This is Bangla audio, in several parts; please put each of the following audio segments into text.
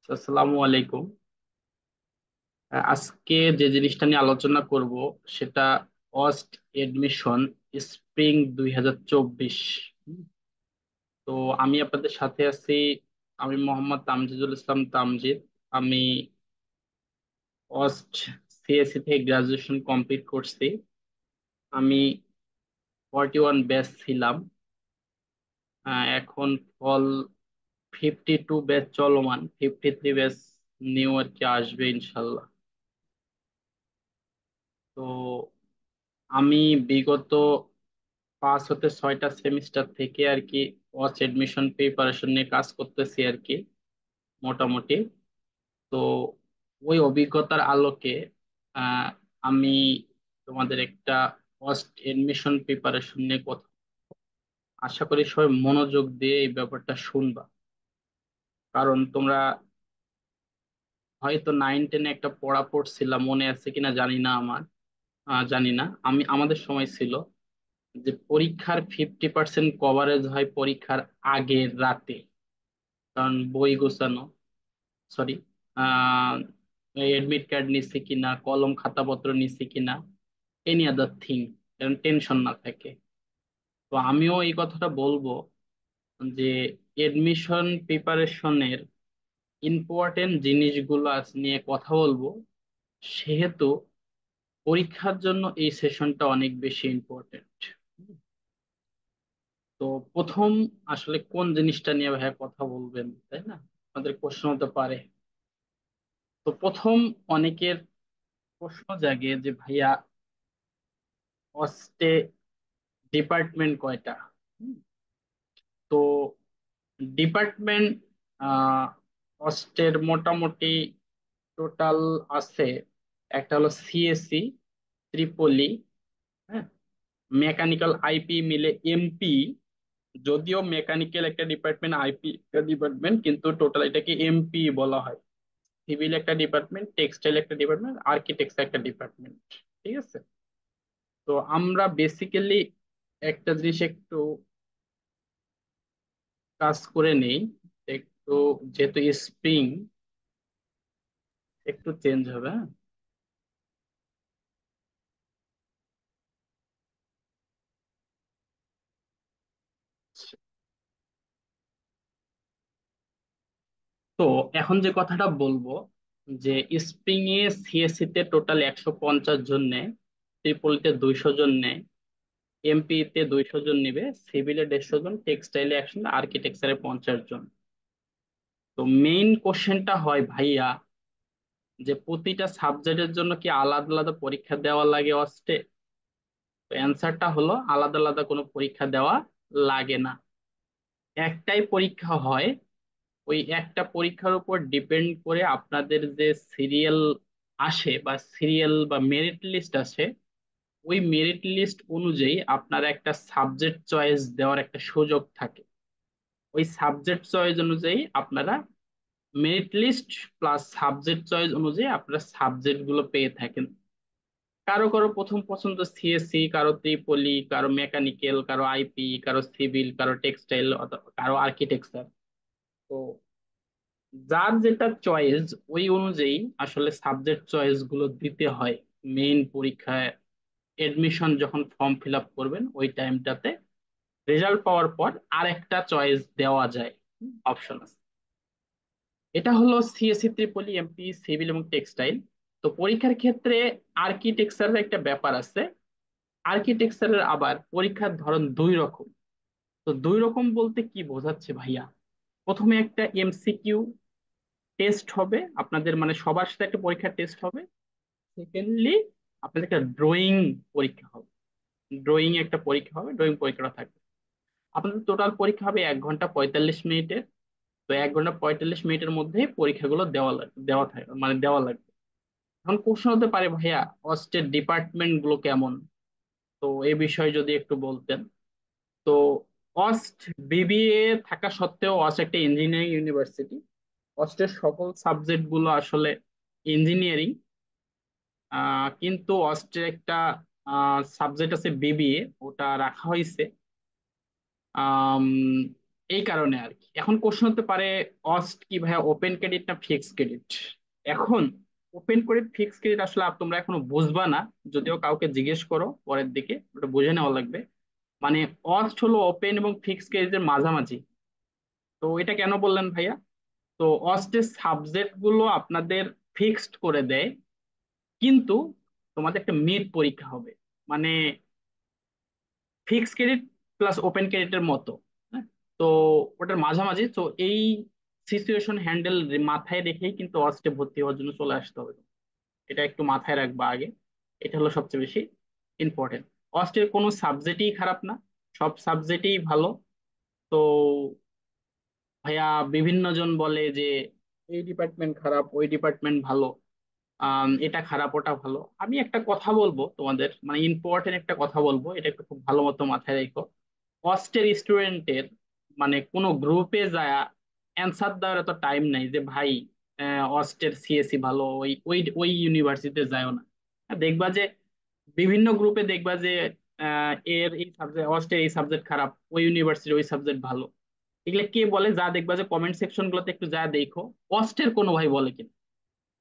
আসসালামু আলাইকুম। আজকে যে জিনিসটা নিয়ে আলোচনা করব সেটা অস্ট এডমিশন স্প্রিং 2024। তো আমি আপনাদের সাথে আছি। আমি মোহাম্মদ তামজিদুল ইসলাম তামজিদ। আমি অস্ট সিএসসি থেকে গ্রাজুয়েশন কমপ্লিট করছি। আমি 41 ব্যাচ ছিলাম। এখন ফল 52 ব্যাচ চলমান, 53 ব্যাচ নিউ আর কি আসবে ইনশাল্লাহ। তো আমি বিগত 5 হতে 6টা সেমিস্টার থেকে আর কি ওয়াচ এডমিশন প্রিপারেশন নিয়ে কাজ করতেছি আর কি, মোটামুটি। তো ওই অভিজ্ঞতার আলোকে আহ, আমি তোমাদের একটা ফার্স্ট এডমিশন প্রিপারেশন নিয়ে কথা, আশা করি সবাই মনোযোগ দিয়ে এই ব্যাপারটা শুনবা। কারণ তোমরা হয়তো 9-10 একটা পড়া পড়ছিলাম, মনে আছে কিনা জানি না। আমার জানি না, আমাদের সময় ছিল যে পরীক্ষার 50% কভারেজ হয় পরীক্ষার আগের রাতে। কারণ বই গোছানো, সরি, এডমিট কার্ড নিচ্ছে কিনা, কলম খাতাপত্র নিচ্ছে কিনা, এনি আদার থিং, যেন টেনশন না থাকে। তো আমিও এই কথাটা বলবো যে এডমিশন প্রিপারেশনের ইম্পর্টেন্ট জিনিসগুলো আজ নিয়ে কথা বলবো, সেহেতু পরীক্ষার জন্য এই সেশনটা অনেক বেশি ইম্পর্টেন্ট। তো প্রথম আসলে কোন জিনিসটা নিয়ে ভাইয়া কথা বলবেন, তাই না? আমাদের প্রশ্ন হতে পারে। তো প্রথম অনেকের প্রশ্ন জাগে যে ভাইয়া অস্টে ডিপার্টমেন্ট কয়টা? হুম, তো ডিপার্টমেন্ট অস্টের মোটামুটি টোটাল আছে। একটা হলো সিএসসি, ত্রিপলি, হ্যাঁ, মেকানিক্যাল, আইপি মিলে এমপি। যদিও মেকানিক্যাল একটা ডিপার্টমেন্ট, আইপি একটা ডিপার্টমেন্ট, কিন্তু টোটাল এটাকে এমপি বলা হয়। সিভিল একটা ডিপার্টমেন্ট, টেক্সটাইল একটা ডিপার্টমেন্ট, আর্কিটেকচার একটা ডিপার্টমেন্ট। ঠিক আছে। তো আমরা বেসিক্যালি একটা জিনিস একটু কাজ করে নেই, একটু, যেহেতু স্প্রিং একটু চেঞ্জ হবে, হ্যাঁ? তো এখন যে কথাটা বলবো, যে স্প্রিং এ সিএসসি তে টোটাল 150 জন নেয়, ট্রিপলিতে 200 জন নেয়, এমপি তে 200 জন নেবে, সিভিলে 150 জন, টেক্সটাইলে 100 জন, আর্কিটেকচারে 50 জন। তো মেইন কোশ্চেনটা হয় ভাইয়া যে প্রতিটা সাবজেক্টের জন্য কি আলাদা আলাদা পরীক্ষা দেওয়া লাগে অস্টে? তো অ্যান্সারটা হলো আলাদা আলাদা কোনো পরীক্ষা দেওয়া লাগে না। একটাই পরীক্ষা হয়। ওই একটা পরীক্ষার উপর ডিপেন্ড করে আপনাদের যে সিরিয়াল আসে বা সিরিয়াল বা মেরিট লিস্ট আসে, ওই মেরিট লিস্ট অনুযায়ী আপনার একটা সাবজেক্ট চয়েস দেওয়ার একটা সুযোগ থাকে। ওই সাবজেক্ট চয়েস অনুযায়ী আপনারা merit list plus subject choice অনুযায়ী আপনারা সাবজেক্ট গুলো পেয়ে থাকেন। কারো কারো প্রথম পছন্দ সিএসসি, কারো ত্রিপলি, কারো মেকানিক্যাল, কারো আইপি, কারো সিভিল, কারো টেক্সটাইল, কারো আর্কিটেকচার। তো যার যেটা চয়েস, ওই অনুযায়ী আসলে সাবজেক্ট চয়েস গুলো দিতে হয় মেইন পরীক্ষায়। এডমিশন যখন ফর্ম ফিল আপ করবেন ওই টাইমটাতে রেজাল্ট পাওয়ার পর আরেকটা চয়েস দেওয়া যায়, অপশন আছে। এটা হলো সিএসসি, ত্রিপলি, এমপি, সিভিল এবং টেক্সটাইল। তো পরীক্ষার ক্ষেত্রে আর্কিটেকচারের একটা ব্যাপার আছে। আর্কিটেকচারের আবার পরীক্ষার ধরন দুই রকম। তো দুই রকম বলতে কি বোঝাচ্ছে ভাইয়া? প্রথমে একটা এমসিকিউ টেস্ট হবে আপনাদের, মানে সবার সাথে একটা পরীক্ষার টেস্ট হবে। সেকেন্ডলি আপনাদের একটা ড্রয়িং পরীক্ষা হবে। ড্রয়িং একটা পরীক্ষা হবে, ড্রয়িং পরীক্ষাটা থাকবে। আপনাদের টোটাল পরীক্ষা হবে 1 ঘন্টা 45 মিনিটের। তো 1 ঘন্টা 45 মিনিটের মধ্যে পরীক্ষাগুলো দেওয়া থাকে, মানে দেওয়া লাগবে। এখন প্রশ্ন হতে পারে ভাইয়া অস্টের ডিপার্টমেন্ট গুলো কেমন? তো এই বিষয়ে যদি একটু বলতেন। তো অস্ট বিবিএ থাকা সত্ত্বেও অস্ট একটা ইঞ্জিনিয়ারিং ইউনিভার্সিটি। অস্টের সকল সাবজেক্ট গুলো আসলে ইঞ্জিনিয়ারিং। কিন্তু অস্ট্রের একটা সাবজেক্ট আছে বিবিএ, ওটা রাখা হয়েছে এই কারণে আর কি। এখন কোশ্চেন হতে পারে, অস্ট কি ভাইয়া, ওপেন ক্রেডিট না ফিক্স ক্রেডিট? এখন ওপেন ক্রেডিট ফিক্স ক্রেডিট আসলে তোমরা এখনো বুঝবা না, যদিও কাউকে জিজ্ঞেস করো পরের দিকে, ওটা বুঝে নেওয়া লাগবে। মানে অস্ট হলো ওপেন এবং ফিক্স ক্রেডিটের মাঝামাঝি। তো এটা কেন বললেন ভাইয়া? তো অস্টের সাবজেক্ট গুলো আপনাদের ফিক্সড করে দেয়, কিন্তু তোমাদের একটা মিড পরীক্ষা হবে, মানে ফিক্স ক্রেডিট প্লাস ওপেন ক্রেডিটের মতো। হ্যাঁ, তো ওটার মাঝামাঝি। তো এই সিচুয়েশন হ্যান্ডেল মাথায় রেখেই কিন্তু অস্টে ভর্তি হওয়ার জন্য চলে আসতে হবে। এটা একটু মাথায় রাখবা আগে, এটা হলো সবচেয়ে বেশি ইম্পর্টেন্ট। অস্টের কোনো সাবজেক্টই খারাপ না, সব সাবজেক্টই ভালো। তো ভাইয়া বিভিন্ন জন বলে যে এই ডিপার্টমেন্ট খারাপ, ওই ডিপার্টমেন্ট ভালো, এটা খারাপ, ওটা ভালো। আমি একটা কথা বলবো তোমাদের, মানে ইম্পর্টেন্ট একটা কথা বলবো, এটা একটু খুব ভালো মতো মাথায় রেখো। হস্টেল স্টুডেন্টের মানে কোনো গ্রুপে যায় অ্যান্সার দেওয়ার এত টাইম নাই যে ভাই হস্টেল সিএসসি ভালো, ওই ওই ওই ইউনিভার্সিটিতে যায়ও না। দেখবা যে বিভিন্ন গ্রুপে দেখবা যে এর এই সাবজেক্ট, হস্টেল এই সাবজেক্ট খারাপ, ওই ইউনিভার্সিটির ওই সাবজেক্ট ভালো। এগুলা কে বলে? যা দেখবা যে কমেন্ট সেকশন গুলোতে একটু যা দেখো, হস্টেল কোনো ভাই বলে কিনা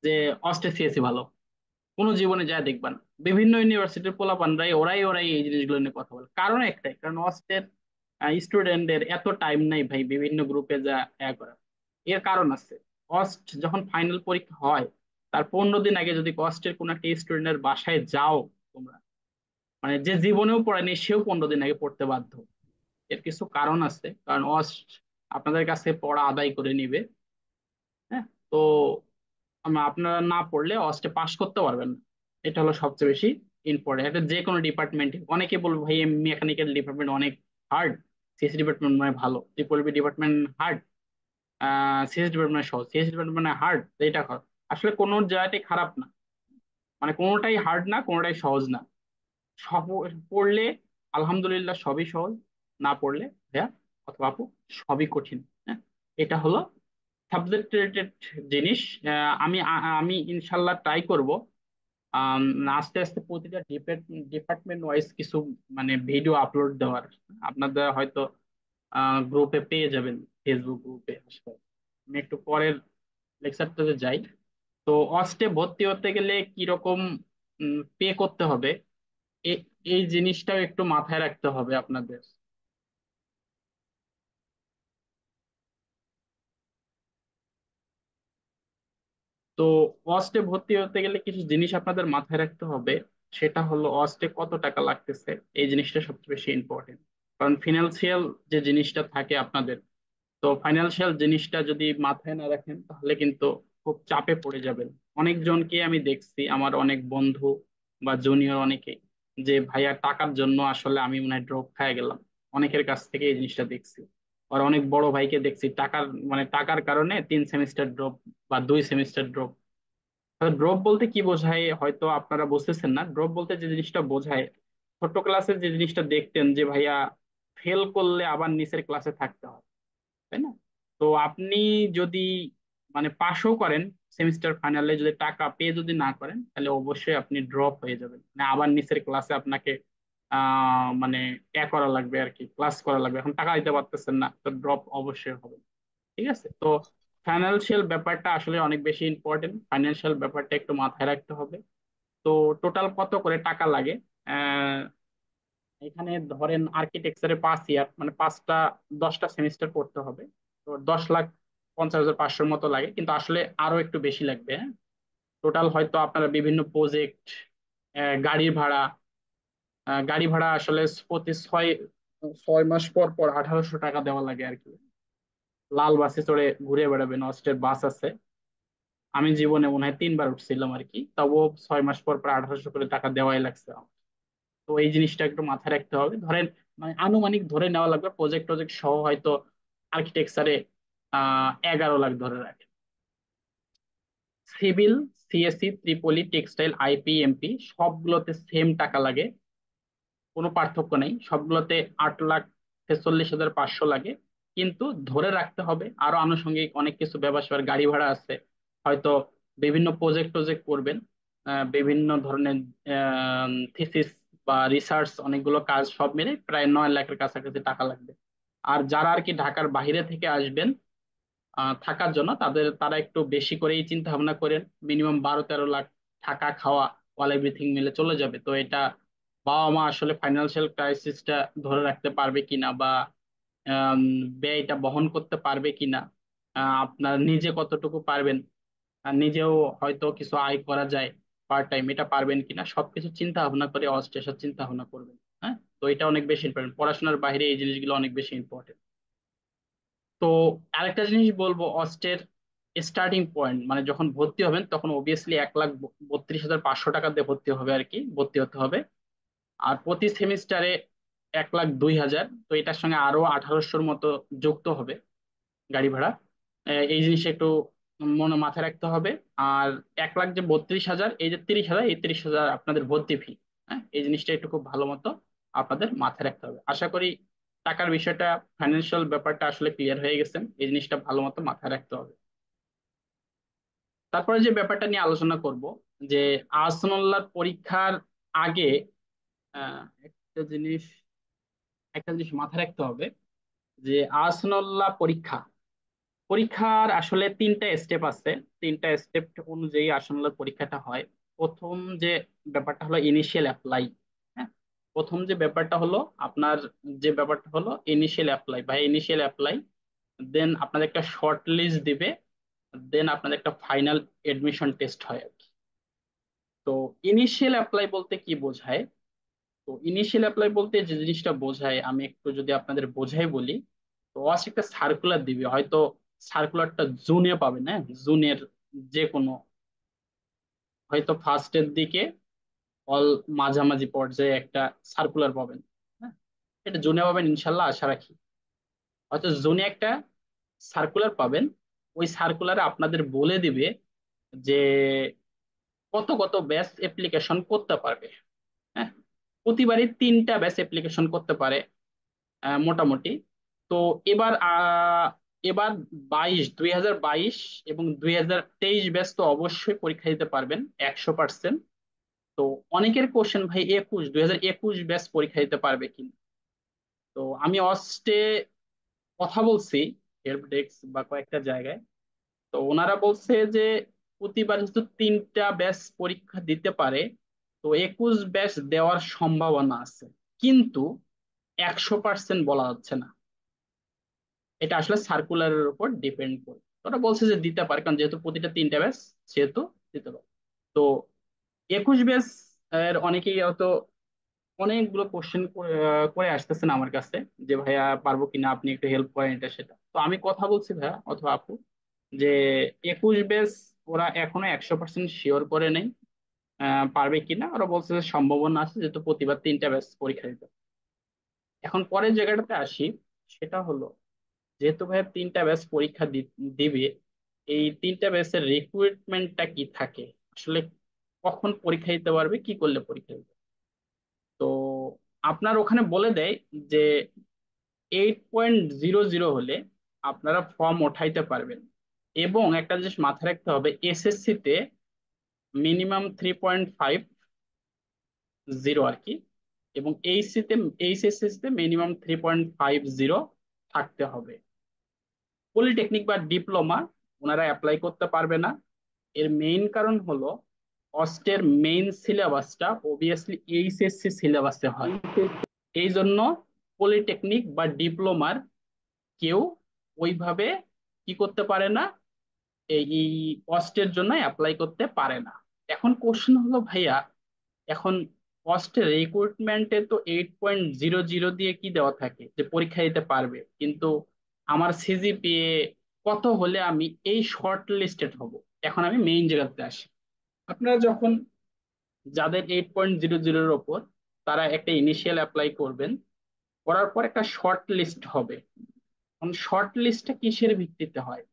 যে হস্টেল সিএসসি ভালো? কোনো জীবনে যায় দেখবা না। বিভিন্ন ইউনিভার্সিটির পোলাপানরাই ওরাই ওরাই এই জিনিসগুলো নিয়ে কথা বলে। কারণ একটাই, কারণ অস্টের স্টুডেন্টদের এত টাইম নাই ভাই বিভিন্ন গ্রুপে যা করা। এর কারণ আছে, অস্ট যখন ফাইনাল পরীক্ষা হয় তার 15 দিন আগে যদি অস্টের কোনো একটা স্টুডেন্টের বাসায় যাও তোমরা, মানে যে জীবনেও পড়েনি সেও 15 দিন আগে পড়তে বাধ্য। এর কিছু কারণ আছে, কারণ অস্ট আপনাদের কাছে পড়া আদায় করে নিবে। হ্যাঁ, তো আপনারা না পড়লে অস্টে পাশ করতে পারবেন না। এটা হলো সবচেয়ে বেশি ইম্পর্টেন্ট। এটা যে কোনো ডিপার্টমেন্টে, অনেকে বলবে ভাই মেকানিক্যাল ডিপার্টমেন্ট অনেক হার্ড, সিএসসি ডিপার্টমেন্ট মানে ভালো, triple B department hard, CSC department সহজ, সিএসসি ডিপার্টমেন্ট হার্ড, এটা খারাপ। আসলে কোনো জায়গাটাই খারাপ না, মানে কোনোটাই হার্ড না, কোনোটাই সহজ না। সব পড়লে আলহামদুলিল্লাহ সবই সহজ, না পড়লে ভাইয়া অথবা আপু সবই কঠিন। হ্যাঁ, এটা হলো সাবজেক্ট রিলেটেড জিনিস। আমি ইনশাল্লাহ ট্রাই করব আস্তে আস্তে প্রতিটা ডিপার্টমেন্ট ওয়াইজ কিছু মানে ভিডিও আপলোড দেওয়ার। আপনাদের হয়তো গ্রুপে পেয়ে যাবেন, ফেসবুক গ্রুপে আসলে। আমি একটু পরের লেকচারটাতে যাই। তো অস্টে ভর্তি হতে গেলে কিরকম পে করতে হবে, এই জিনিসটাও একটু মাথায় রাখতে হবে আপনাদের। তো অস্টে ভর্তি হতে গেলে কিছু জিনিস আপনাদের মাথায় রাখতে হবে। সেটা হলো অস্টে কত টাকা লাগতেছে, এই জিনিসটা সবচেয়ে বেশি ইম্পর্টেন্ট। কারণ ফিনান্সিয়াল যে জিনিসটা থাকে আপনাদের, তো ফাইন্যান্সিয়াল জিনিসটা যদি মাথায় না রাখেন তাহলে কিন্তু খুব চাপে পড়ে যাবেন। অনেকজনকে আমি দেখছি, আমার অনেক বন্ধু বা জুনিয়র অনেকেই, যে ভাইয়া টাকার জন্য আসলে আমি মনে হয় ড্রপ খেয়ে গেলাম। অনেকের কাছ থেকে এই জিনিসটা দেখছি। আর অনেক বড় ভাইকে দেখছি টাকার মানে টাকার কারণে 3 সেমিস্টার ড্রপ বা 2 সেমিস্টার ড্রপ। ড্রপ বলতে কি বোঝায় হয়তো আপনারা বুঝতেছেন না। ড্রপ বলতে যে জিনিসটা বোঝায়, ছোট ক্লাসে যে জিনিসটা দেখতেন যে ভাইয়া ফেল করলে আবার নিচের ক্লাসে থাকতে হয়, তাই না? তো আপনি যদি মানে পাশও করেন, সেমিস্টার ফাইনালে যদি টাকা পেয়ে যদি না করেন, তাহলে অবশ্যই আপনি ড্রপ হয়ে যাবেন, মানে আবার নিচের ক্লাসে আপনাকে মানে করা লাগবে আর কি, ক্লাস করা লাগবে। এখন টাকা দিতে পারতেছেন না, তো ড্রপ অবশ্যই হবে। ঠিক আছে? তো ফাইন্যান্সিয়াল ব্যাপারটা আসলে অনেক বেশি ইম্পর্টেন্ট, ফাইন্যান্সিয়াল ব্যাপারটা একটু মাথায় রাখতে হবে। তো টোটাল কত করে টাকা লাগে? আহ, এখানে ধরেন আর্কিটেকচারে 5 ইয়ার মানে 10টা সেমিস্টার পড়তে হবে। তো 10,50,500 মতো লাগে, কিন্তু আসলে আরো একটু বেশি লাগবে। হ্যাঁ, টোটাল হয়তো আপনারা বিভিন্ন প্রজেক্ট, গাড়ি ভাড়া, গাড়ি ভাড়া আসলে প্রতি 6 6 মাস পর পর 1800 টাকা দেওয়া লাগে আর কি। লাল বাসে চড়ে ঘুরে বেড়াবেন, অস্টের বাস আছে। আমি জীবনে মনে হয় 3 বার উঠছিলাম আর কি, তবুও 6 মাস পর পর 1800 করে টাকা দেওয়াই লাগছে আমার। তো এই জিনিসটা একটু মাথায় রাখতে হবে। ধরেন মানে আনুমানিক ধরে নেওয়া লাগবে, প্রজেক্ট টজেক্ট সহ হয়তো আর্কিটেকচারে 11 লাখ ধরে রাখেন। Civil, CSC, ত্রিপলি, textile, IP, MP সবগুলোতে সেম টাকা লাগে, কোনো পার্থক্য নেই। সবগুলোতে 8,46,500 লাগে। কিন্তু ধরে রাখতে হবে আরো আনুষঙ্গিক অনেক কিছু ব্যাপার স্যাপার, গাড়ি ভাড়া আছে, হয়তো বিভিন্ন প্রজেক্ট টজেক্ট করবেন, বিভিন্ন ধরনের থিসিস বা রিসার্চ, অনেকগুলো কাজ সব মিলে প্রায় 9 লাখের কাছাকাছি টাকা লাগবে। আর যারা আর কি ঢাকার বাইরে থেকে আসবেন থাকার জন্য, তারা একটু বেশি করেই চিন্তা ভাবনা করেন। মিনিমাম 12-13 লাখ থাকা খাওয়া অল এভরিথিং মিলে চলে যাবে। তো এটা বাবা মা আসলে ফাইন্যান্সিয়াল ক্রাইসিসটা ধরে রাখতে পারবে কিনা, বা আম, ব্যয়টা বহন করতে পারবে কিনা, আপনার নিজে কতটুকু পারবেন, আর নিজেও হয়তো কিছু আয় করা যায় পার্ট টাইম, এটা পারবেন কিনা, সবকিছু চিন্তা ভাবনা করে অস্ট্রেসার চিন্তা ভাবনা করবেন। হ্যাঁ, তো এটা অনেক বেশি ইম্পর্টেন্ট, পড়াশোনার বাইরে এই জিনিসগুলো অনেক বেশি ইম্পর্টেন্ট। তো আরেকটা জিনিস বলবো, অস্টের স্টার্টিং পয়েন্ট মানে যখন ভর্তি হবেন তখন অবভিয়াসলি 1,32,500 টাকা দিয়ে ভর্তি হবে আর কি, ভর্তি হতে হবে। আর প্রতি সেমিস্টারে 1,02,000, তো এটার সঙ্গে আরো 1,800-র মতো যুক্ত হবে গাড়ি ভাড়া। এই জিনিসটা একটু মনে মাথায় রাখতে হবে। আর 1,00,000 যে 32,000, এই যে 30,000, এই 30,000 আপনাদের ভর্তি ফি। হ্যাঁ, এই জিনিসটা একটু খুব ভালো মতো আপনাদের মাথায় রাখতে হবে। আশা করি টাকার বিষয়টা, ফাইন্যান্সিয়াল ব্যাপারটা আসলে ক্লিয়ার হয়ে গেছে, এই জিনিসটা ভালো মতো মাথায় রাখতে হবে। তারপরে যে ব্যাপারটা নিয়ে আলোচনা করব, যে আসমাল্লাহর পরীক্ষার আগে একটা জিনিস, মাথায় রাখতে হবে, যে আসমাল্লাহ পরীক্ষার আসলে 3টা স্টেপ আছে। 3টা স্টেপ অনুযায়ী আসলে পরীক্ষাটা হয়। প্রথম যে ব্যাপারটা হলো ইনিশিয়াল অ্যাপ্লাই। হ্যাঁ, প্রথম যে ব্যাপারটা হলো আপনার, ইনিশিয়াল অ্যাপ্লাই দেন আপনাদের একটা শর্ট লিস্ট দিবে, দেন আপনাদের একটা ফাইনাল এডমিশন টেস্ট হয় আর কি। তো ইনিশিয়াল অ্যাপ্লাই বলতে কি বোঝায়? তো ইনিশিয়াল অ্যাপ্লাই বলতে যে জিনিসটা বোঝায়, আমি একটু যদি আপনাদের বোঝাই বলি, তো ওয়াস একটা সার্কুলার দিবে হয়তো। সার্কুলারটা জুনে পাবেন, হ্যাঁ, জুনের যে কোনো, হয়তো ফার্স্টের দিকে অল মাঝামাঝি পর্যায়ে একটা সার্কুলার পাবেন। হ্যাঁ, এটা জুনে পাবেন ইনশাল্লাহ, আশা রাখি। হয়তো জুনে একটা সার্কুলার পাবেন। ওই সার্কুলারে আপনাদের বলে দিবে যে কত কত ব্যাচ অ্যাপ্লিকেশন করতে পারবে। হ্যাঁ, প্রতিবারই 3টা ব্যাচ অ্যাপ্লিকেশন করতে পারে মোটামুটি। তো এবার এবার 2022 এবং 2023 ব্যাচ তো অবশ্যই পরীক্ষা দিতে পারবেন 100%। তো অনেকের কোশ্চেন, ভাই 2021 ব্যাচ পরীক্ষা দিতে পারবে কিনা। তো আমি অস্টে কথা বলছি হেল্প ডেস্ক বা কয়েকটা জায়গায়, তো ওনারা বলছে যে প্রতিবার যেহেতু 3টা ব্যাচ পরীক্ষা দিতে পারে, তো 21 ব্যাচ দেওয়ার সম্ভাবনা আছে, কিন্তু 100% বলা যাচ্ছে না। এটা আসলে সার্কুলারের উপর ডিপেন্ড করে। ওরা বলছে যে দিতে পারে, কারণ যেহেতু প্রতিটা 3টা ব্যাচ, সেহেতু দিতে পারে। তো 21 ব্যাচ এর অনেকেই হয়তো অনেকগুলো কোশ্চেন করে আসতেছেন আমার কাছে, যে ভাইয়া পারবো কিনা, আপনি একটু হেল্প করেন এটা সেটা। তো আমি কথা বলছি ভাইয়া অথবা আপু, যে 21 ব্যাচ ওরা এখনো 100% শিওর করে নেই পারবে কিনা। ওরা বলছে যে সম্ভাবনা আছে, যেহেতু প্রতিবার 3টা ব্যাচ পরীক্ষা দিতে। এখন পরের জায়গাটাতে আসি, সেটা হলো, যেহেতু ভাইয়া 3টা ব্যাচ পরীক্ষা দিবে, এই 3টা ব্যাচের রিক্রুটমেন্টটা কি থাকে আসলে, কখন পরীক্ষা দিতে পারবে, কি করলে পরীক্ষা দিতে পারবে। তো আপনার ওখানে বলে দেয় যে 8.00 হলে আপনারা ফর্ম ওঠাইতে পারবেন। এবং একটা জিনিস মাথায় রাখতে হবে, এসএসসি তে মিনিমাম 3.50 আর কি, এবং এইচএসসি তে মিনিমাম 3.50 থাকতে হবে। পলিটেকনিক বা ডিপ্লোমা ওনারা অ্যাপ্লাই করতে পারবে না। এর মেইন কারণ হলো, অস্টের মেইন সিলেবাসটা অবভিয়াসলি এইচএসসি সিলেবাসে হয়। এই জন্য পলিটেকনিক বা ডিপ্লোমার কেউ ওইভাবে কি করতে পারে না, এই কস্টের জন্য অ্যাপ্লাই করতে পারে না। এখন কোশ্চেন হলো ভাইয়া, এখন কস্টের রিক্রুটমেন্টে তো 8.00 দিয়ে কি দেওয়া থাকে যে পরীক্ষা দিতে পারবে, কিন্তু আমার সিজিপিএ কত হলে আমি এই শর্ট লিস্টেড হব। এখন আমি মেইন জায়গাতে আসি। আপনারা যখন, যাদের 8.00-এর ওপর, তারা একটা ইনিশিয়াল অ্যাপ্লাই করবেন, করার পর একটা শর্ট লিস্ট হবে। শর্ট লিস্টটা কিসের ভিত্তিতে হয়?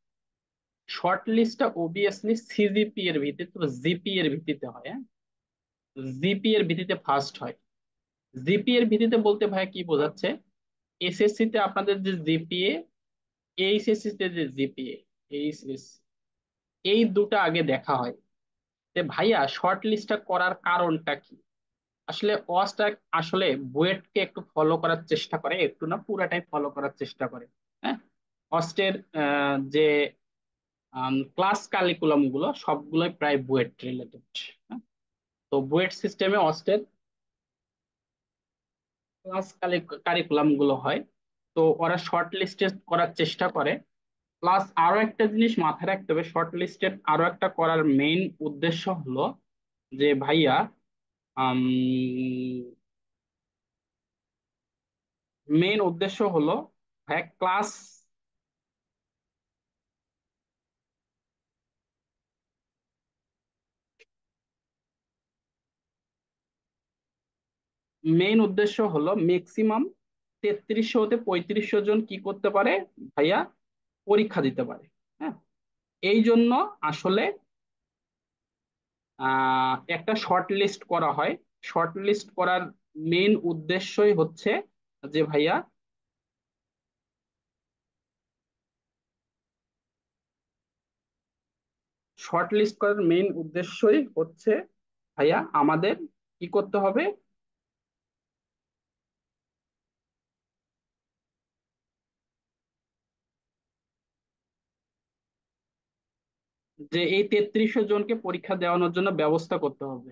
শর্ট লিস্টটা ওবিয়াসলি সিজিপি এর ভিত্তিতে, জিপি এর ভিত্তিতে হয়। হ্যাঁ, জিপি এর ভিত্তিতে ফার্স্ট হয়। জিপি এর ভিত্তিতে বলতে ভাই কি বোঝাচ্ছে, এসএসসি তে আপনাদের যে জিপিএ, এইচএসসি তে যে জিপিএ, এইচএসসি, এই দুটো আগে দেখা হয়। তে ভাইয়া শর্ট লিস্টটা করার কারণটা কি? আসলে ওয়াসটা আসলে বুয়েটকে একটু ফলো করার চেষ্টা করে, একটু না পুরাটাই ফলো করার চেষ্টা করে। হ্যাঁ, অস্টের যে ক্লাস কারিকুলাম গুলো সবগুলোই প্রায় বুয়েট রিলেটেড। তো বুয়েট সিস্টেমে অস্টের ক্লাস কারিকুলাম গুলো হয়। তো ওরা শর্ট লিস্টেড করার চেষ্টা করে। প্লাস আরো একটা জিনিস মাথায় রাখতে হবে, শর্ট লিস্টেড আরো একটা করার মেইন উদ্দেশ্য হলো যে ভাইয়া, মেইন উদ্দেশ্য হলো ভাইয়া ক্লাস, মেইন উদ্দেশ্য হলো ম্যাক্সিমাম 3300 হতে 3500 জন কি করতে পারে ভাইয়া, পরীক্ষা দিতে পারে। হ্যাঁ, এই জন্য আসলে একটা শর্ট লিস্ট করা হয়। শর্ট লিস্ট করার মেইন উদ্দেশ্যই হচ্ছে যে ভাইয়া, শর্ট লিস্ট করার মেইন উদ্দেশ্যই হচ্ছে ভাইয়া আমাদের কি করতে হবে, যে এই 3300 জনকে পরীক্ষা দেওয়ানোর জন্য ব্যবস্থা করতে হবে।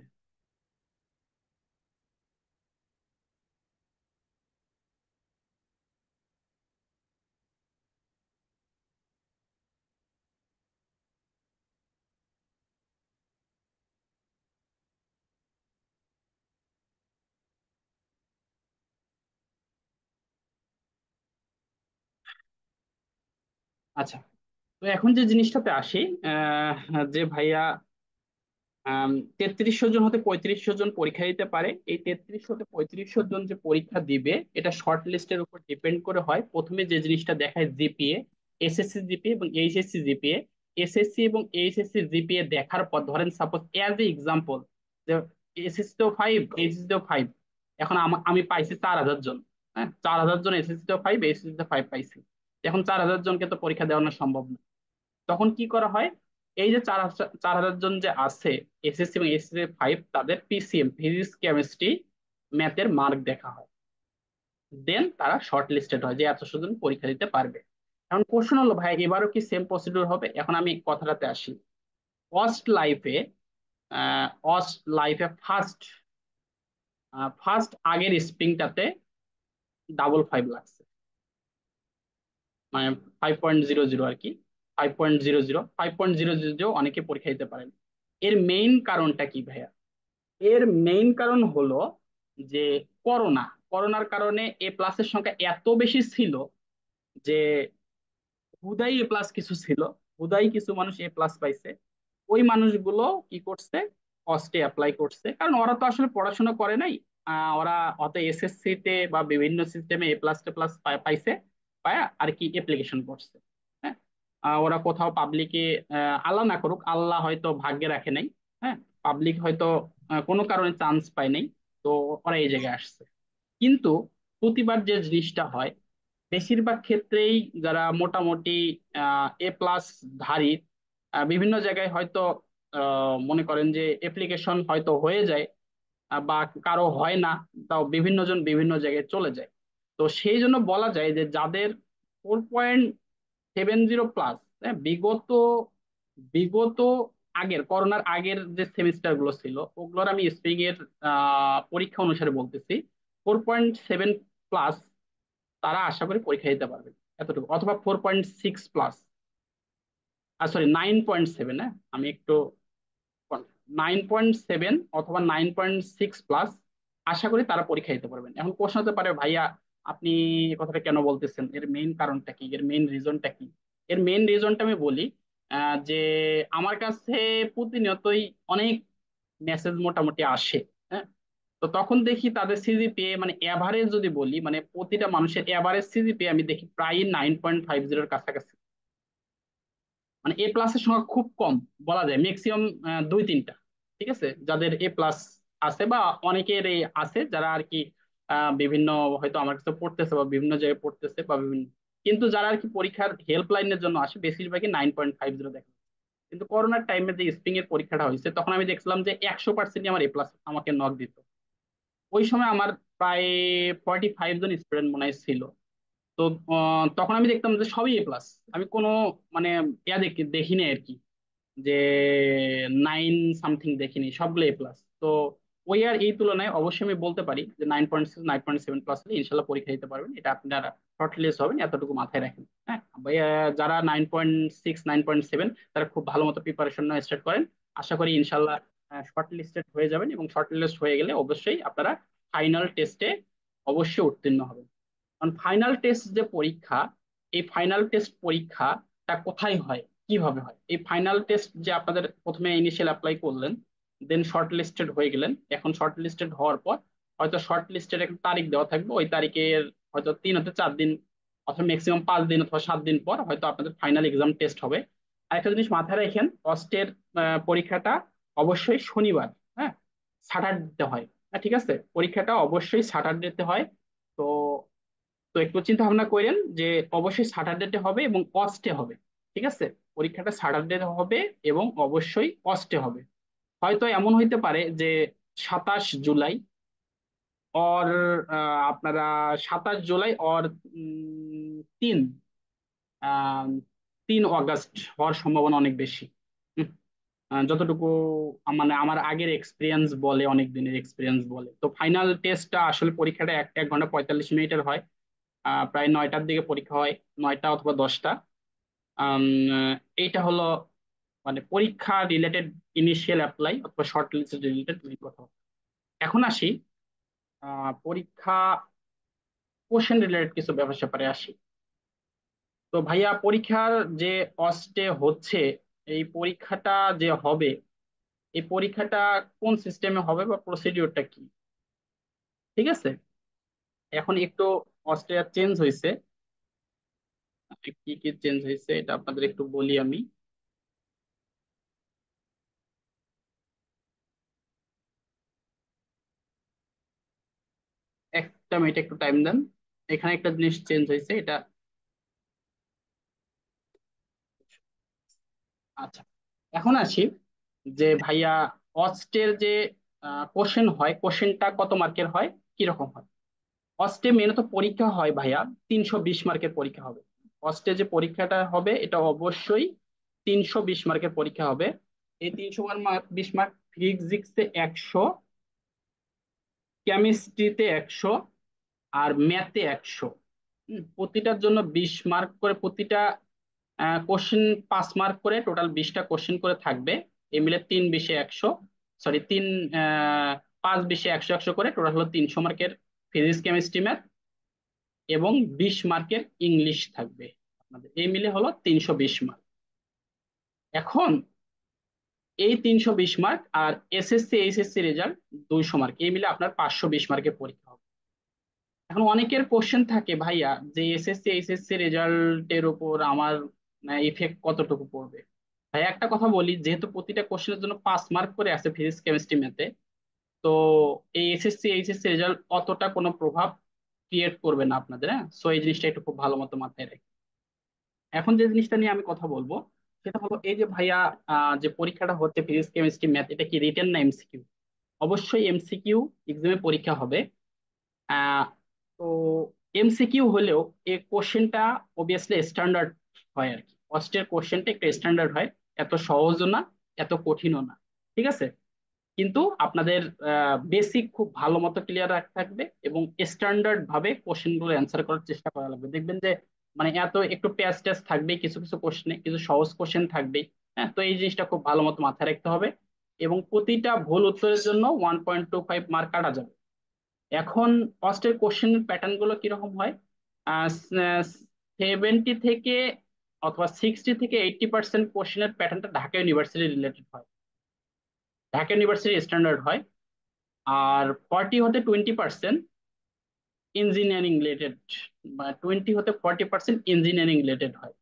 আচ্ছা, তো এখন যে জিনিসটাতে আসি, যে ভাইয়া 3300 জন হতে 3500 জন পরীক্ষা দিতে পারে, এই 3300 হতে 3500 জন যে পরীক্ষা দিবে এটা শর্ট লিস্টের উপর ডিপেন্ড করে হয়। প্রথমে যে জিনিসটা দেখায় জিপিএ, এসএসসি জিপিএ এবং এইচএসসি জিপিএ। এসএসসি এবং এইচএসসি জিপিএ দেখার পর ধরেন সাপোজ এজ এ এক্সাম্পল, যে এসএসসি তেও 5, এইচএসসি তেও 5, এখন আমি পাইছি 4000 জন। হ্যাঁ, 4000 জন এসএসসি তেও 5, এইচএসসি তেও 5 পাইছি। এখন 4000 জনকে তো পরীক্ষা দেওয়ানো সম্ভব না। তখন কি করা হয়, এই যে 4000 জন যে আছে এসএসসি এবং এসএসসি 5, তাদের পিসিএম ফিজিক্স কেমিস্ট্রি ম্যাথের মার্ক দেখা হয়। দেন তারা শর্ট লিস্টেড হয় যে এতশো জন পরীক্ষা দিতে পারবে। এখন কোশ্চেন হলো ভাই এবারও কি সেম প্রসিডিউর হবে? এখন আমি কথাটাতে আসি। অস্ট লাইফে অস্ট লাইফে ফার্স্ট আগের স্প্রিংটাতে 555 লাগছে, মানে 5.00 আর কি। 5.00 অনেকে পরীক্ষা দিতে পারেন। এর মেইন কারণটা কি ভাইয়া? এর মেইন কারণ হলো যে করোনা। করোনার কারণে এ প্লাসের সংখ্যা এত বেশি ছিল যে হুদাই এ প্লাস কিছু ছিল, হুদাই কিছু মানুষ এ প্লাস পাইছে। ওই মানুষগুলো কি করছে, কস্টে অ্যাপ্লাই করছে, কারণ ওরা তো আসলে পড়াশোনা করে নাই। ওরা অত এসএসসি তে বা বিভিন্ন সিস্টেমে এ প্লাস টে প্লাস পাইছে, পায়া আর কি অ্যাপ্লিকেশন করছে। হ্যাঁ, ওরা কোথাও পাবলিকে, আল্লাহ না করুক, আল্লাহ হয়তো ভাগ্যে রাখে নাই। হ্যাঁ, পাবলিক হয়তো কোনো কারণে চান্স পায় নাই, তো ওরা এই জায়গায় আসছে। কিন্তু প্রতিবার যে জিনিসটা হয়, বেশিরভাগ ক্ষেত্রেই যারা মোটামুটি এ প্লাস ধারী, বিভিন্ন জায়গায় হয়তো মনে করেন যে অ্যাপ্লিকেশন হয়তো হয়ে যায়, বা কারো হয় না, তাও বিভিন্ন জন বিভিন্ন জায়গায় চলে যায়। তো সেই জন্য বলা যায় যে যাদের 4.70 প্লাস, বিগত বিগত আগের করোনার আগের যে সেমিস্টার গুলো ছিল ওগুলোর আমি স্প্রিং এর পরীক্ষা অনুসারে বলতেছি, 4.7 প্লাস তারা আশা করি পরীক্ষা দিতে পারবে এতটুকু, অথবা 4.6 প্লাস, সরি 9.7, হ্যাঁ আমি একটু, 9.7 অথবা 9.6 প্লাস আশা করি তারা পরীক্ষা দিতে পারবেন। এখন প্রশ্ন হতে পারে ভাইয়া আপনি এ কথাটা কেন বলতেছেন, এর মেইন কারণটা কি, এর মেইন রিজনটা কি? এর মেইন রিজনটা আমি বলি, যে আমার কাছে প্রতিনিয়তই অনেক মেসেজ মোটামুটি আসে। হ্যাঁ, তো তখন দেখি তাদের সিজিপিএ, মানে এভারেজ যদি বলি, মানে প্রতিটা মানুষের এভারেজ সিজিপিএ আমি দেখি প্রায় 9.50-এর কাছাকাছি। মানে এ প্লাসের সংখ্যা খুব কম, বলা যায় ম্যাক্সিমাম দুই তিনটা, ঠিক আছে, যাদের এ প্লাস আছে, বা অনেকের এই আছে যারা আর কি বিভিন্ন, হয়তো আমার কাছে পড়তেছে বা বিভিন্ন জায়গায় পড়তেছে বা বিভিন্ন, কিন্তু যারা আর কি পরীক্ষার হেল্পলাইনের জন্য আসে বেশিরভাগই 9.50 দেখে। কিন্তু করোনার টাইমে যে স্প্রিং এর পরীক্ষাটা হয়েছে তখন আমি দেখছিলাম যে 100% আমার এ প্লাস আমাকে নক দিত। ওই সময় আমার প্রায় 45 জন স্টুডেন্ট মনে হয় ছিল। তো তখন আমি দেখতাম যে সবই এ প্লাস। আমি কোনো মানে দেখিনি আর কি, যে 9 সামথিং দেখিনি, সবগুলো এ প্লাস। তো ওই আর এই তুলনায় অবশ্যই আমি বলতে পারি যে 9.6 9.7 প্লাস হলে ইনশাল্লাহ পরীক্ষা দিতে পারবেন, এটা আপনারা শর্ট লিস্ট হবেন, এতটুকু মাথায় রাখেন। হ্যাঁ ভাইয়া, যারা 9.6 9.7 তারা খুব ভালো মতো প্রিপারেশন স্টার্ট করেন। আশা করি ইনশাল্লাহ শর্ট লিস্টেড হয়ে যাবেন, এবং শর্ট লিস্ট হয়ে গেলে অবশ্যই আপনারা ফাইনাল টেস্টে অবশ্যই উত্তীর্ণ হবেন। কারণ ফাইনাল টেস্ট যে পরীক্ষা, এই ফাইনাল টেস্ট পরীক্ষাটা কোথায় হয়, কিভাবে হয়? এই ফাইনাল টেস্ট যে আপনাদের প্রথমে ইনিশিয়াল অ্যাপ্লাই করলেন, দেন শর্ট লিস্টেড হয়ে গেলেন, এখন শর্ট লিস্টেড হওয়ার পর হয়তো শর্ট লিস্টের একটা তারিখ দেওয়া থাকবে, ওই তারিখের হয়তো 3 হতে 4 দিন অথবা ম্যাক্সিমাম 5 দিন অথবা 7 দিন পর হয়তো আপনাদের ফাইনাল এক্সাম টেস্ট হবে। আরেকটা জিনিস মাথায় রাখেন, অস্টের পরীক্ষাটা অবশ্যই শনিবার, হ্যাঁ, স্যাটারডে হয়। হ্যাঁ, ঠিক আছে, পরীক্ষাটা অবশ্যই স্যাটারডেতে হয়। তো তো একটু চিন্তা ভাবনা করেন যে অবশ্যই স্যাটারডেতে হবে এবং কস্টে হবে। ঠিক আছে, পরীক্ষাটা স্যাটারডে হবে এবং অবশ্যই কস্টে হবে। হয়তো এমন হইতে পারে যে 27 জুলাই অর আপনারা 27 জুলাই অর 3 আহ, 3 অগাস্ট হওয়ার সম্ভাবনা অনেক বেশি। উম, যতটুকু মানে আমার আগের এক্সপিরিয়েন্স বলে, অনেক দিনের এক্সপিরিয়েন্স বলে, তো ফাইনাল টেস্টটা আসলে পরীক্ষাটা 1 ঘন্টা 45 মিনিটের হয়। প্রায় 9টার দিকে পরীক্ষা হয়, 9টা অথবা 10টা। আম, এইটা হলো মানে পরীক্ষা রিলেটেড, ইনিশিয়াল অ্যাপ্লাই অথবা শর্ট লিস্ট রিলেটেড কথা। এখন আসি পরীক্ষা কোশ্চেন রিলেটেড কিছু ব্যাপার স্যাপারে আসি। তো ভাইয়া, পরীক্ষার যে অস্টে হচ্ছে, এই পরীক্ষাটা যে হবে, এই পরীক্ষাটা কোন সিস্টেমে হবে বা প্রসিডিওরটা কি? ঠিক আছে, এখন একটু অস্ট্রিয়া চেঞ্জ হয়েছে। কি কি চেঞ্জ হয়েছে এটা আপনাদের একটু বলি আমি। একটা মিনিট একটু টাইম দেন। এখানে একটা জিনিস চেঞ্জ হয়েছে, এটা আচ্ছা। এখন আসি যে ভাইয়া, অস্টের যে কোশ্চেন হয়, কোশ্চেনটা কত মার্কের হয়, কিরকম হয়? অস্টে মেনত পরীক্ষা হয় ভাইয়া, 320 মার্কের পরীক্ষা হবে। অস্টে যে পরীক্ষাটা হবে এটা অবশ্যই 320 মার্কের পরীক্ষা হবে। এই 320 মার্ক, ফিজিক্সে 100, কেমিস্ট্রিতে 100, আর ম্যাথে 100। প্রতিটার জন্য 20 মার্ক করে, প্রতিটা কোশ্চেন 5 মার্ক করে, টোটাল 20টা কোশ্চেন করে থাকবে। এই মিলে 3 20 100, সরি 5 20 100 100 করে টোটাল হলো 300 মার্কের ফিজিক্স কেমিস্ট্রি ম্যাথ, এবং 20 মার্কের ইংলিশ থাকবে আপনাদের। এই মিলে হলো 320 মার্ক। এখন এই 320 মার্ক আর এসএসসি এইচএসসি রেজাল্ট 200 মার্ক, এই মিলে আপনার 520 মার্কের পরীক্ষা হবে। এখন অনেকের কোশ্চেন থাকে ভাইয়া যে এসএসসি এইচএসসি রেজাল্টের উপর আমার ইফেক্ট কতটুকু পড়বে। ভাই একটা কথা বলি, যেহেতু প্রতিটা কোশ্চেনের জন্য 5 মার্ক করে আছে ফিজিক্স কেমিস্ট্রি ম্যাথে, তো এই এসএসসি এইচএসসি রেজাল্ট অতটা কোনো প্রভাব ক্রিয়েট করবে না আপনাদের। হ্যাঁ, সো এই জিনিসটা একটু খুব ভালো মতো মাথায় রাখি। এখন যে জিনিসটা নিয়ে আমি কথা বলবো সেটা হলো, এই যে ভাইয়া যে পরীক্ষাটা হচ্ছে ফিজিক্স কেমিস্ট্রি ম্যাথ, এটা কি রিটেন না এমসিকিউ? অবশ্যই এমসিকিউ এক্সামে পরীক্ষা হবে। আহ, তো এমসিকিউ হলেও এই কোশ্চেনটা অবভিয়াসলি স্ট্যান্ডার্ড হয় আর কি। ফার্স্টের কোশ্চেনটা একটু স্ট্যান্ডার্ড হয়, এত সহজও না, এত কঠিনও না। ঠিক আছে, কিন্তু আপনাদের বেসিক খুব ভালো মতো ক্লিয়ার রাখতে থাকবে এবং স্ট্যান্ডার্ড ভাবে কোশ্চেন গুলো অ্যান্সার করার চেষ্টা করা লাগবে। দেখবেন যে মানে এত একটু প্যাচ ট্যাচ থাকবে কিছু কিছু কোশ্চেনে, কিছু সহজ কোশ্চেন থাকবেই। হ্যাঁ, তো এই জিনিসটা খুব ভালো মতো মাথায় রাখতে হবে, এবং প্রতিটা ভুল উত্তরের জন্য 1.25 মার্ক কাটা যাবে। এখন ফার্স্টের কোশ্চেন প্যাটার্ন গুলো কিরকম হয়? 70 থেকে অথবা 60 থেকে 80% কোশ্চেনের প্যাটার্নটা ঢাকা ইউনিভার্সিটি রিলেটেড হয়, ঢাকা ইউনিভার্সিটি স্ট্যান্ডার্ড হয়। আর 40 হতে 20% ইঞ্জিনিয়ারিং রিলেটেড, বা 20 হতে 40% ইঞ্জিনিয়ারিং রিলেটেড হয়।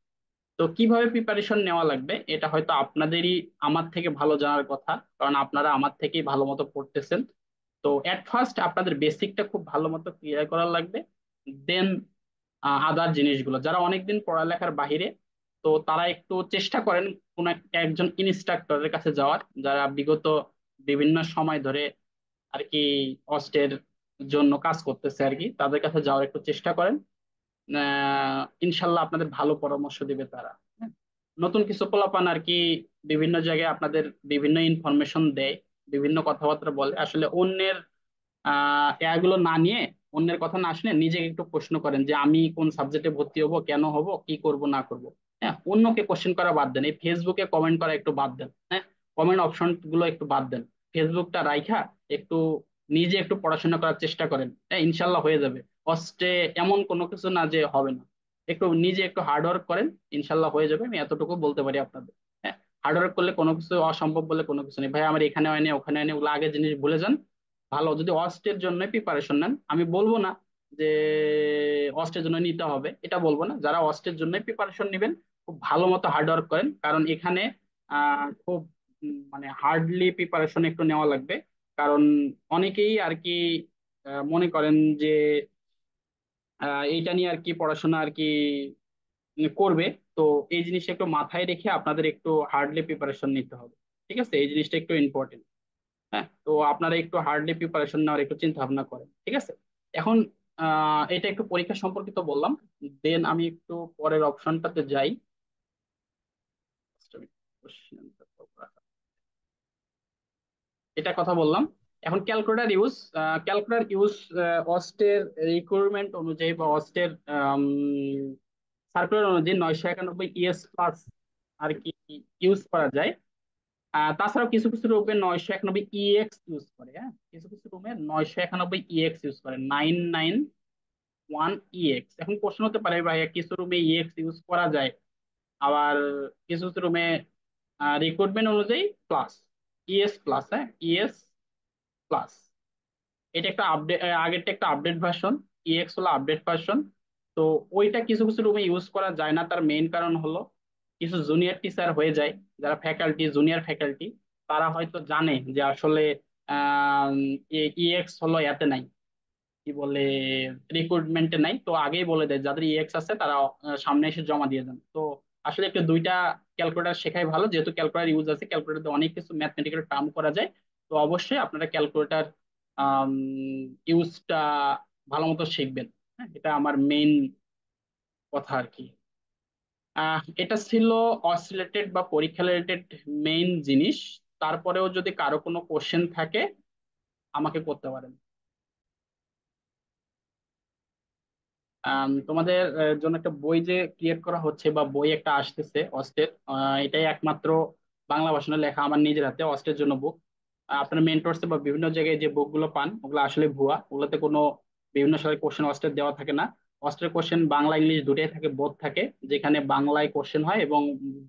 তো কিভাবে প্রিপারেশন নেওয়া লাগবে এটা হয়তো আপনাদেরই আমার থেকে ভালো জানার কথা, কারণ আপনারা আমার থেকেই ভালো মতো পড়তেছেন। তো এট ফার্স্ট আপনাদের বেসিকটা খুব ভালো মতো ক্লিয়ার করা লাগবে, দেন আদার জিনিসগুলো। যারা অনেকদিন পড়ালেখার বাহিরে, তো তারা একটু চেষ্টা করেন কোন একজন ইনস্ট্রাক্টরের কাছে যাওয়ার, যারা বিগত বিভিন্ন সময় ধরে আর কি জন্য কাজ করতেছে আর কি, তাদের কাছে যাওয়ার একটু চেষ্টা করেন। ইনশাল্লাহ আপনাদের ভালো পরামর্শ দিবে তারা। হ্যাঁ? নতুন কিছু পোলাপান আর কি বিভিন্ন জায়গায় আপনাদের বিভিন্ন ইনফরমেশন দেয়, বিভিন্ন কথাবার্তা বলে, আসলে অন্যের এগুলো না নিয়ে, অন্যের কথা না শুনে নিজেকে একটু প্রশ্ন করেন যে আমি কোন সাবজেক্টে ভর্তি হব, কেন হব, কি করব না করব। হ্যাঁ, অন্যকে কোশ্চেন করা বাদ দেন, এই ফেসবুকে কমেন্ট করা একটু বাদ দেন। হ্যাঁ, কমেন্ট অপশন গুলো একটু বাদ দেন, ফেসবুকটা রাইখা একটু নিজে একটু পড়াশোনা করার চেষ্টা করেন। হ্যাঁ, ইনশাল্লাহ হয়ে যাবে। কষ্টে এমন কোনো কিছু না যে হবে না, একটু নিজে একটু হার্ড ওয়ার্ক করেন, ইনশাল্লাহ হয়ে যাবে, আমি এতটুকু বলতে পারি আপনাদের। হ্যাঁ, হার্ড ওয়ার্ক করলে কোনো কিছু অসম্ভব বলে কোনো কিছু নেই ভাই। আমার এখানে হয়নি ওখানে হয়নি ওগুলো আগের জিনিস ভুলে যান। ভালো যদি অস্টের জন্য প্রিপারেশন নেন, আমি বলবো না যে অস্টের জন্য নিতে হবে, এটা বলবো না। যারা অস্টের জন্য প্রিপারেশন নেবেন, খুব ভালো মতো হার্ড ওয়ার্ক করেন, কারণ এখানে খুব মানে হার্ডলি প্রিপারেশন একটু নেওয়া লাগবে। কারণ অনেকেই আর কি মনে করেন যে এইটা নিয়ে আর কি পড়াশোনা আর কি করবে। তো এই জিনিসটা একটু মাথায় রেখে আপনাদের একটু হার্ডলি প্রিপারেশন নিতে হবে। ঠিক আছে, এই জিনিসটা একটু ইম্পর্টেন্ট। হ্যাঁ, তো আপনারা একটু হার্ডলি প্রিপারেশন নেওয়ার একটু চিন্তা ভাবনা করেন, ঠিক আছে। এখন এটা একটু পরীক্ষা সম্পর্কিত বললাম, দেন আমি একটু পরের অপশনটাতে যাই। এটা কথা বললাম। এখন ক্যালকুলেটর ইউজ, ক্যালকুলেটর ইউজ অস্টের রিকোয়ারমেন্ট অনুযায়ী বা অস্টের সার্কুলার অনুযায়ী 991 প্লাস আর কি ইউজ করা যায়। তাছাড়াও কিছু কিছু রুমে 991 ইউজ করে। হ্যাঁ, কিছু কিছু রুমে 991 ইউজ করে, 991 এখন প্রশ্ন হতে পারে ভাইয়া কিছু রুমে ইউজ করা যায়, আবার কিছু কিছু রুমে রিক্রুটমেন্ট অনুযায়ী প্লাস, প্লাস। হ্যাঁ, প্লাস, এটা একটা আপডেট, আগেরটা একটা আপডেট ভার্সন, হলো আপডেট ভার্সন। তো ওইটা কিছু কিছু রুমে ইউজ করা যায় না, তার মেইন কারণ হলো কিছু জুনিয়র টিচার হয়ে যায়, যারা ফ্যাকাল্টি, জুনিয়র ফ্যাকাল্টি, তারা হয়তো জানে যে আসলে হলো এতে নাই, কি বলে, রিক্রুটমেন্টে নাই, তো আগেই বলে দেয় যাদের আছে তারা সামনে এসে জমা দিয়ে দেন। তো আসলে একটু দুইটা ক্যালকুলেটর শেখাই ভালো, যেহেতু ক্যালকুলেটর ইউজ আছে, ক্যালকুলেটর অনেক কিছু ম্যাথমেটিক্যাল টার্ম করা যায়। তো অবশ্যই আপনারা ক্যালকুলেটর ইউজটা ভালো মতো শিখবেন। হ্যাঁ, এটা আমার মেইন কথা আর কি। এটা ছিল অসিলেটেড বা পরীক্ষা রিলেটেড মেইন জিনিস। তারপরেও যদি কারো কোনো কোশ্চেন থাকে আমাকে করতে পারেন। তোমাদের জন্য একটা বই যে ক্রিয়েট করা হচ্ছে বা বই একটা আসতেছে অস্টের, এটাই একমাত্র বাংলা ভাষায় লেখা আমার নিজের হাতে অস্টের জন্য বুক। আপনার মেন্টরসে বা বিভিন্ন জায়গায় যে বুকগুলো পান ওগুলো আসলে ভুয়া, ওগুলোতে কোনো বিভিন্ন সালের কোশ্চেন অস্টের দেওয়া থাকে না। অস্টের কোশ্চেন বাংলা ইংলিশ দুটোই থাকে, বোধ থাকে, যেখানে বাংলায় কোশ্চেন হয় এবং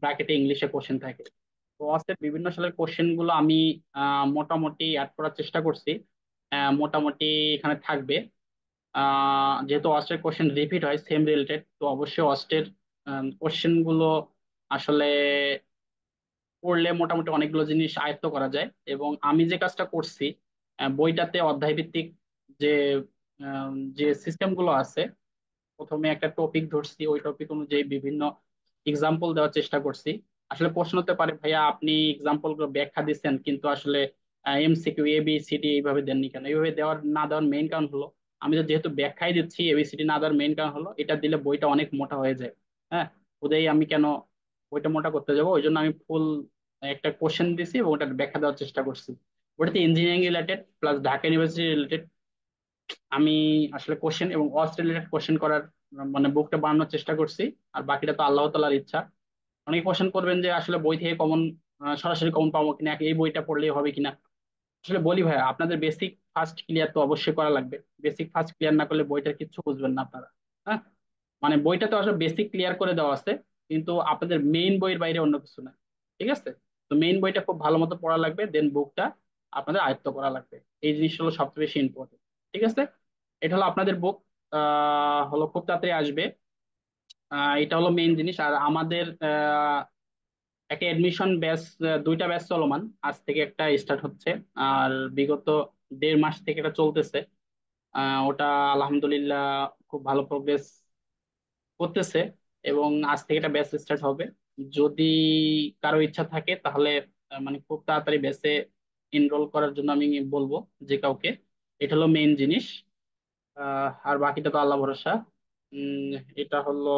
ব্র্যাকেটে ইংলিশে কোশ্চেন থাকে। তো অস্টের বিভিন্ন সালের কোশ্চেন গুলো আমি মোটামুটি অ্যাড করার চেষ্টা করছি। মোটামুটি এখানে থাকবে। যেহেতু অস্টের কোশ্চেন রিপিট হয় সেম রিলেটেড, তো অবশ্যই অস্টের কোশ্চেন গুলো আসলে পড়লে মোটামুটি অনেকগুলো জিনিস আয়ত্ত করা যায়। এবং আমি যে কাজটা করছি, বইটাতে অধ্যায় ভিত্তিক যে যে সিস্টেম গুলো আছে, প্রথমে একটা টপিক ধরছি, ওই টপিক অনুযায়ী বিভিন্ন এক্সাম্পল দেওয়ার চেষ্টা করছি। আসলে প্রশ্ন হতে পারে ভাইয়া আপনি এক্সাম্পল গুলো ব্যাখ্যা দিচ্ছেন কিন্তু আসলে এমসিকিউ ABCD এইভাবে দেননি কেন? এইভাবে দেওয়ার না দেওয়ার মেইন কারণ হলো আমি তো যেহেতু ব্যাখ্যাই দিচ্ছি, ABCD না দেওয়ার মেইন কারণ হলো এটা দিলে বইটা অনেক মোটা হয়ে যায়। হ্যাঁ, ওদেরই আমি কেন বইটা মোটা করতে যাবো, ওই জন্য আমি ফুল একটা কোশ্চেন দিছি এবং ওটা ব্যাখ্যা দেওয়ার চেষ্টা করছি। ওটাতে engineering related plus Dhaka university related আমি আসলে কোশ্চেন এবং অস রিলেটেড কোশ্চেন করার মানে বুকটা বানানোর চেষ্টা করছি। আর বাকিটা তো আল্লাহ তাআলার ইচ্ছা। অনেকে কোশ্চেন করবেন যে আসলে বই থেকে কমন, সরাসরি কমন পাবো কিনা, এই বইটা পড়লেই হবে কিনা। আসলে বলি ভাই, আপনাদের বেসিক ফার্স্ট ক্লিয়ার তো অবশ্যই করা লাগবে। বেসিক ফার্স্ট ক্লিয়ার না করলে বইটার কিচ্ছু বুঝবেন না আপনারা। হ্যাঁ, মানে বইটা তো আসলে বেসিক ক্লিয়ার করে দেওয়া আছে, কিন্তু আপনাদের মেইন বইয়ের বাইরে অন্য কিছু না। ঠিক আছে, তো মেইন বইটা খুব ভালো মতো পড়া লাগবে, দেন বুকটা আপনাদের আয়ত্ত করা লাগবে। এই জিনিসটা হলো সবচেয়ে বেশি ইম্পর্টেন্ট। ঠিক আছে, এটা হলো আপনাদের বুক, হলো খুব তাড়াতাড়ি আসবে। এটা হলো মেইন জিনিস। আর আমাদের একটা এডমিশন ব্যাচ, দুইটা ব্যাচ চলমান, আজ থেকে একটা স্টার্ট হচ্ছে। আর বিগত 1.5 মাস থেকে এটা চলতেছে। ওটা আলহামদুলিল্লাহ খুব ভালো প্রোগ্রেস করতেছে এবং আজ থেকে এটা ব্যাচ স্টার্ট হবে। যদি কারো ইচ্ছা থাকে তাহলে মানে খুব তাড়াতাড়ি ব্যাচে এনরোল করার জন্য আমি বলবো যে কাউকে। এটা হলো মেইন জিনিস। আর বাকিটা তো আল্লাহ ভরসা। এটা হলো